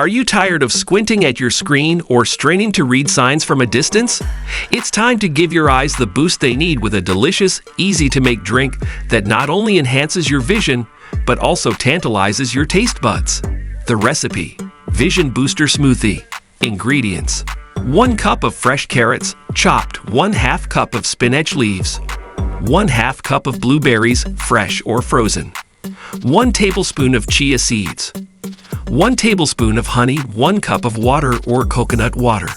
Are you tired of squinting at your screen or straining to read signs from a distance? It's time to give your eyes the boost they need with a delicious, easy-to-make drink that not only enhances your vision, but also tantalizes your taste buds. The recipe: Vision Booster Smoothie. Ingredients: 1 cup of fresh carrots, chopped 1/2 cup of spinach leaves, 1/2 cup of blueberries, fresh or frozen, 1 tablespoon of chia seeds, 1 tablespoon of honey, 1 cup of water or coconut water.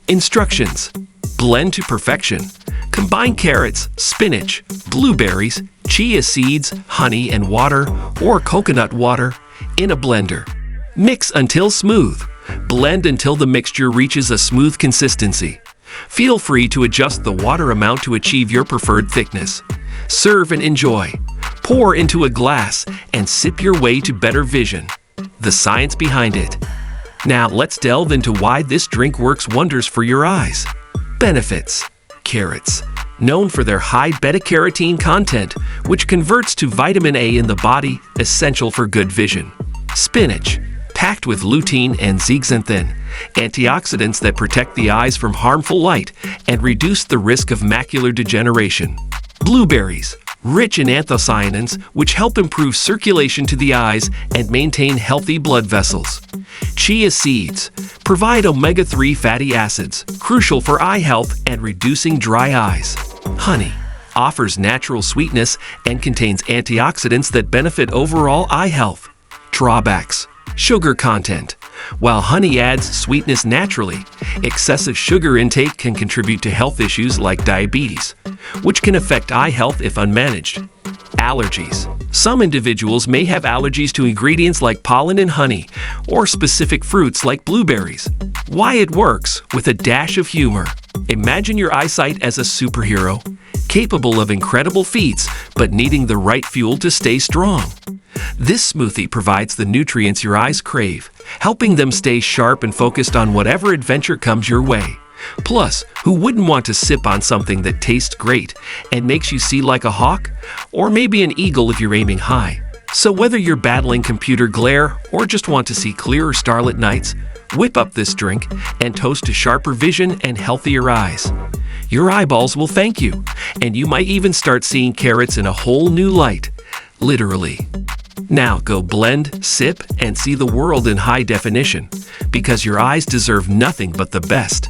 Instructions: blend to perfection. Combine carrots, spinach, blueberries, chia seeds, honey and water or coconut water in a blender. Mix until smooth. Blend until the mixture reaches a smooth consistency. Feel free to adjust the water amount to achieve your preferred thickness. Serve and enjoy. Pour into a glass and sip your way to better vision. The science behind it. Now let's delve into why this drink works wonders for your eyes. Benefits: carrots, known for their high beta-carotene content, which converts to vitamin A in the body, essential for good vision. Spinach, packed with lutein and zeaxanthin, antioxidants that protect the eyes from harmful light and reduce the risk of macular degeneration. Blueberries, rich in anthocyanins, which help improve circulation to the eyes and maintain healthy blood vessels. Chia seeds provide omega-3 fatty acids, crucial for eye health and reducing dry eyes. Honey offers natural sweetness and contains antioxidants that benefit overall eye health. Drawbacks: sugar content. While honey adds sweetness naturally, excessive sugar intake can contribute to health issues like diabetes, which can affect eye health if unmanaged. Allergies. Some individuals may have allergies to ingredients like pollen in honey or specific fruits like blueberries. Why it works with a dash of humor. Imagine your eyesight as a superhero, capable of incredible feats but needing the right fuel to stay strong. This smoothie provides the nutrients your eyes crave, helping them stay sharp and focused on whatever adventure comes your way. Plus, who wouldn't want to sip on something that tastes great and makes you see like a hawk? Or maybe an eagle if you're aiming high. So whether you're battling computer glare or just want to see clearer starlit nights, whip up this drink and toast to sharper vision and healthier eyes. Your eyeballs will thank you, and you might even start seeing carrots in a whole new light. Literally. Now go blend, sip, and see the world in high definition, because your eyes deserve nothing but the best.